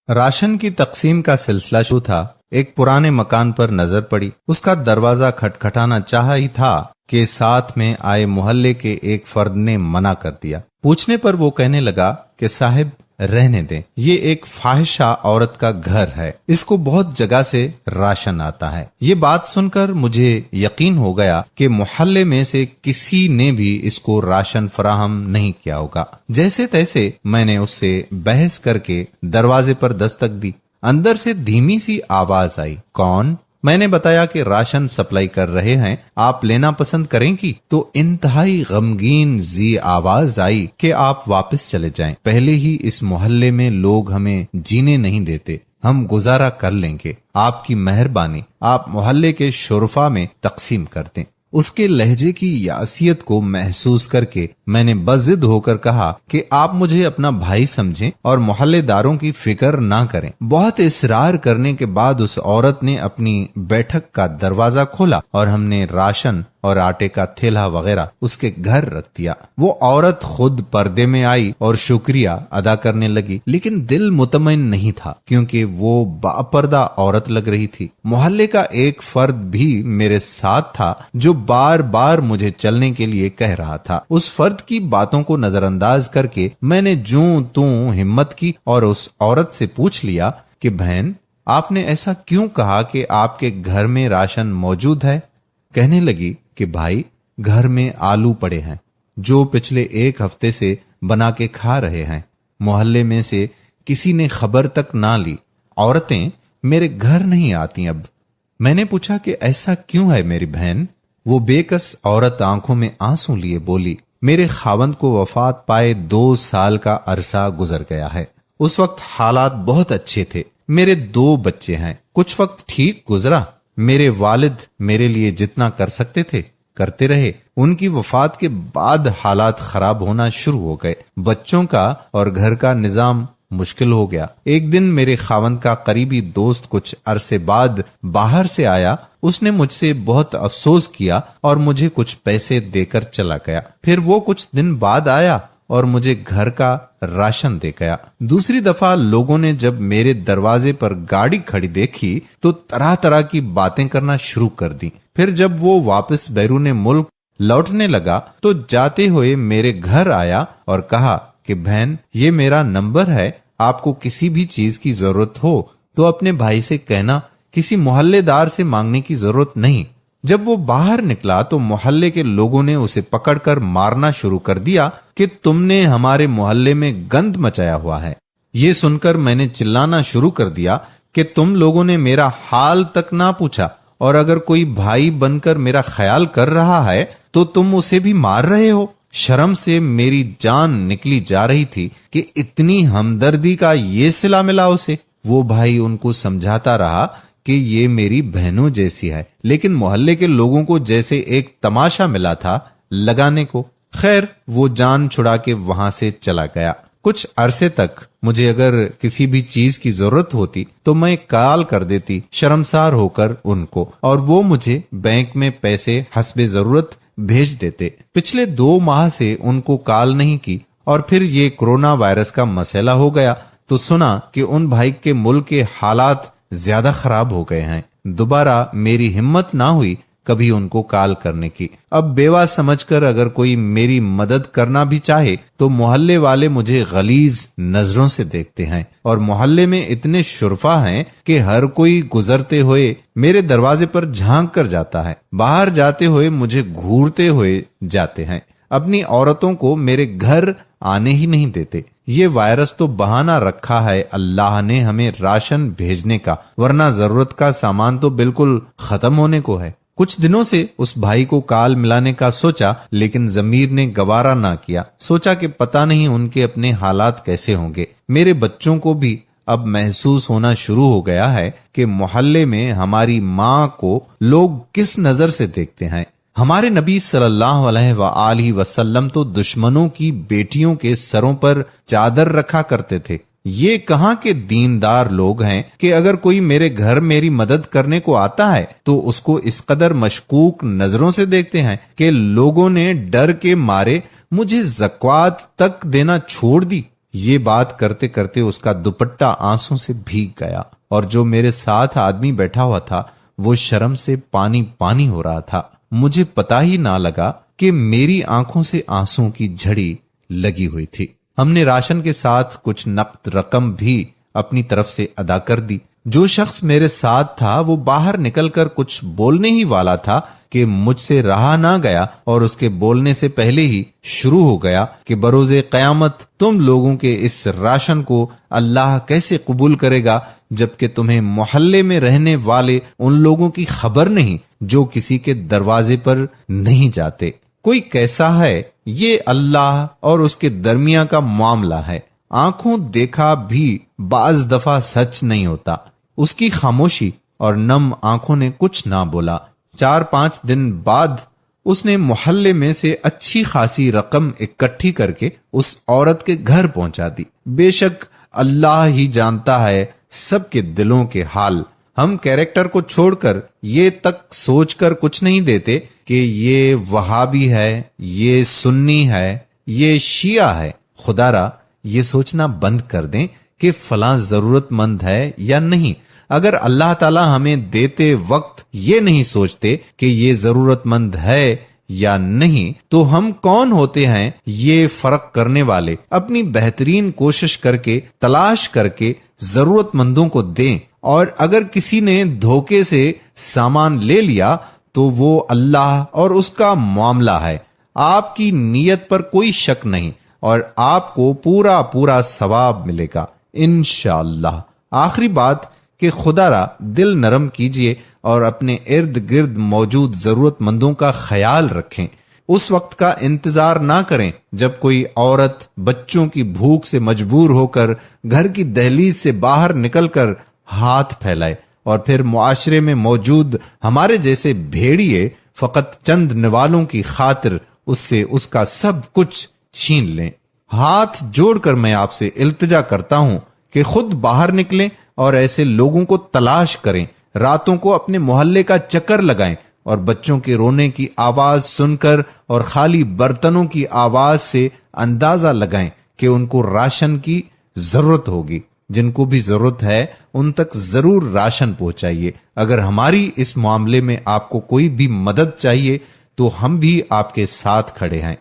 Ration की तकसीम का सिलसिला शुरू था। एक पुराने मकान पर नजर पड़ी। उसका दरवाजा खटखटाना चाहा ही था कि साथ में आए मोहल्ले के एक फर्द ने मना कर दिया। पूछने पर वो कहने लगा कि साहब रहने दें, ये एक फाहिशा औरत का घर है, इसको बहुत जगह से राशन आता है। ये बात सुनकर मुझे यकीन हो गया कि मोहल्ले में से किसी ने भी इसको राशन फराहम नहीं किया होगा। जैसे तैसे मैंने उससे बहस करके दरवाजे पर दस्तक दी। अंदर से धीमी सी आवाज आई, कौन? मैंने बताया कि राशन सप्लाई कर रहे हैं, आप लेना पसंद करेंगी? तो इंतहाई गमगीन जी आवाज आई कि आप वापस चले जाएं, पहले ही इस मोहल्ले में लोग हमें जीने नहीं देते, हम गुजारा कर लेंगे, आपकी मेहरबानी, आप मोहल्ले के शुरफा में तकसीम कर दें। उसके लहजे की यासियत को महसूस करके मैंने बज़िद होकर कहा कि आप मुझे अपना भाई समझें और मोहल्लेदारों की फिक्र ना करें। बहुत इसरार करने के बाद उस औरत ने अपनी बैठक का दरवाजा खोला और हमने राशन और आटे का थैला वगैरह उसके घर रख दिया। वो औरत खुद पर्दे में आई और शुक्रिया अदा करने लगी, लेकिन दिल मुतमईन नहीं था क्योंकि वो बापर्दा औरत लग रही थी। मोहल्ले का एक फर्द भी मेरे साथ था जो बार बार मुझे चलने के लिए कह रहा था। उस फर्द की बातों को नजरअंदाज करके मैंने जूं तूं हिम्मत की और उस औरत से पूछ लिया कि बहन, आपने ऐसा क्यों कहा कि आपके घर में राशन मौजूद है? कहने लगी कि भाई, घर में आलू पड़े हैं जो पिछले एक हफ्ते से बना के खा रहे हैं। मोहल्ले में से किसी ने खबर तक ना ली। औरतें मेरे घर नहीं आती अब। मैंने पूछा कि ऐसा क्यों है मेरी बहन? वो बेकस औरत आंखों में आंसू लिए बोली, मेरे खावंद को वफात पाए 2 साल का अरसा गुजर गया है। उस वक्त हालात बहुत अच्छे थे, मेरे 2 बच्चे हैं। कुछ वक्त ठीक गुजरा, मेरे वालिद मेरे लिए जितना कर सकते थे करते रहे। उनकी वफात के बाद हालात खराब होना शुरू हो गए। बच्चों का और घर का निजाम मुश्किल हो गया। एक दिन मेरे खावंद का करीबी दोस्त कुछ अरसे बाद बाहर से आया। उसने मुझसे बहुत अफसोस किया और मुझे कुछ पैसे देकर चला गया। फिर वो कुछ दिन बाद आया और मुझे घर का राशन दे गया। दूसरी दफा लोगों ने जब मेरे दरवाजे पर गाड़ी खड़ी देखी तो तरह तरह की बातें करना शुरू कर दी। फिर जब वो वापस बैरूने मुल्क लौटने लगा तो जाते हुए मेरे घर आया और कहा कि बहन, ये मेरा नंबर है, आपको किसी भी चीज की जरूरत हो तो अपने भाई से कहना, किसी मोहल्लेदार से मांगने की जरूरत नहीं। जब वो बाहर निकला तो मोहल्ले के लोगों ने उसे पकड़कर मारना शुरू कर दिया कि तुमने हमारे मोहल्ले में गंद मचाया हुआ है। ये सुनकर मैंने चिल्लाना शुरू कर दिया कि तुम लोगों ने मेरा हाल तक ना पूछा, और अगर कोई भाई बनकर मेरा ख्याल कर रहा है तो तुम उसे भी मार रहे हो। शर्म से मेरी जान निकली जा रही थी कि इतनी हमदर्दी का ये सिला मिला उसे। वो भाई उनको समझाता रहा कि ये मेरी बहनों जैसी है, लेकिन मोहल्ले के लोगों को जैसे एक तमाशा मिला था लगाने को। खैर, वो जान छुड़ा के वहां से चला गया। कुछ अरसे तक मुझे अगर किसी भी चीज की जरूरत होती तो मैं कॉल कर देती शर्मसार होकर उनको, और वो मुझे बैंक में पैसे हस्बे जरूरत भेज देते। पिछले 2 माह से उनको कॉल नहीं की, और फिर ये कोरोना वायरस का मसला हो गया तो सुना कि उन भाई के मुल्क के हालात ज्यादा खराब हो गए हैं। दोबारा मेरी हिम्मत ना हुई कभी उनको कॉल करने की। अब बेवा समझकर अगर कोई मेरी मदद करना भी चाहे तो मोहल्ले वाले मुझे गलीज नजरों से देखते हैं, और मोहल्ले में इतने शुरफा हैं कि हर कोई गुजरते हुए मेरे दरवाजे पर झांक कर जाता है। बाहर जाते हुए मुझे घूरते हुए जाते हैं। अपनी औरतों को मेरे घर आने ही नहीं देते। ये वायरस तो बहाना रखा है अल्लाह ने हमें राशन भेजने का, वरना जरूरत का सामान तो बिल्कुल खत्म होने को है। कुछ दिनों से उस भाई को काल मिलाने का सोचा, लेकिन जमीर ने गवारा ना किया। सोचा कि पता नहीं उनके अपने हालात कैसे होंगे। मेरे बच्चों को भी अब महसूस होना शुरू हो गया है कि मोहल्ले में हमारी माँ को लोग किस नजर से देखते हैं। हमारे नबी सल्लल्लाहु अलैहि वसल्लम तो दुश्मनों की बेटियों के सरों पर चादर रखा करते थे। ये कहाँ के दीनदार लोग हैं कि अगर कोई मेरे घर मेरी मदद करने को आता है तो उसको इस कदर मशकूक नजरों से देखते हैं कि लोगों ने डर के मारे मुझे ज़कात तक देना छोड़ दी। یہ بات کرتے کرتے اس کا دوپٹہ آنسوں سے بھیگ گیا اور جو میرے ساتھ آدمی بیٹھا ہوا تھا وہ شرم سے پانی پانی ہو رہا تھا۔ مجھے پتا ہی نہ لگا کہ میری آنکھوں سے آنسوں کی جھڑی لگی ہوئی تھی۔ ہم نے راشن کے ساتھ کچھ نقد رقم بھی اپنی طرف سے ادا کر دی۔ جو شخص میرے ساتھ تھا وہ باہر نکل کر کچھ بولنے ہی والا تھا کہ مجھ سے رہا نہ گیا اور اس کے بولنے سے پہلے ہی شروع ہو گیا کہ بروز قیامت تم لوگوں کے اس راشن کو اللہ کیسے قبول کرے گا جبکہ تمہیں محلے میں رہنے والے ان لوگوں کی خبر نہیں جو کسی کے دروازے پر نہیں جاتے۔ کوئی کیسا ہے یہ اللہ اور اس کے درمیان کا معاملہ ہے۔ آنکھوں دیکھا بھی بعض دفعہ سچ نہیں ہوتا۔ اس کی خاموشی اور نم آنکھوں نے کچھ نہ بولا۔ 4-5 دن بعد اس نے محلے میں سے اچھی خاصی رقم اکٹھی کر کے اس عورت کے گھر پہنچا دی۔ بے شک اللہ ہی جانتا ہے سب کے دلوں کے حال۔ ہم کیریکٹر کو چھوڑ کر یہ تک سوچ کر کچھ نہیں دیتے کہ یہ وہابی ہے، یہ سنی ہے، یہ شیعہ ہے۔ خدا را یہ سوچنا بند کر دیں کہ فلاں ضرورت مند ہے یا نہیں۔ اگر اللہ تعالی ہمیں دیتے وقت یہ نہیں سوچتے کہ یہ ضرورت مند ہے یا نہیں تو ہم کون ہوتے ہیں یہ فرق کرنے والے؟ اپنی بہترین کوشش کر کے تلاش کر کے ضرورت مندوں کو دیں، اور اگر کسی نے دھوکے سے سامان لے لیا تو وہ اللہ اور اس کا معاملہ ہے۔ آپ کی نیت پر کوئی شک نہیں اور آپ کو پورا پورا ثواب ملے گا انشاءاللہ۔ آخری بات کہ خدا را دل نرم کیجئے اور اپنے ارد گرد موجود ضرورت مندوں کا خیال رکھیں۔ اس وقت کا انتظار نہ کریں جب کوئی عورت بچوں کی بھوک سے مجبور ہو کر گھر کی دہلیز سے باہر نکل کر ہاتھ پھیلائے اور پھر معاشرے میں موجود ہمارے جیسے بھیڑیے فقط چند نوالوں کی خاطر اس سے اس کا سب کچھ چھین لیں۔ ہاتھ جوڑ کر میں آپ سے التجا کرتا ہوں کہ خود باہر نکلیں اور ایسے لوگوں کو تلاش کریں، راتوں کو اپنے محلے کا چکر لگائیں اور بچوں کے رونے کی آواز سن کر اور خالی برتنوں کی آواز سے اندازہ لگائیں کہ ان کو راشن کی ضرورت ہوگی۔ جن کو بھی ضرورت ہے ان تک ضرور راشن پہنچائیے۔ اگر ہماری اس معاملے میں آپ کو کوئی بھی مدد چاہیے تو ہم بھی آپ کے ساتھ کھڑے ہیں۔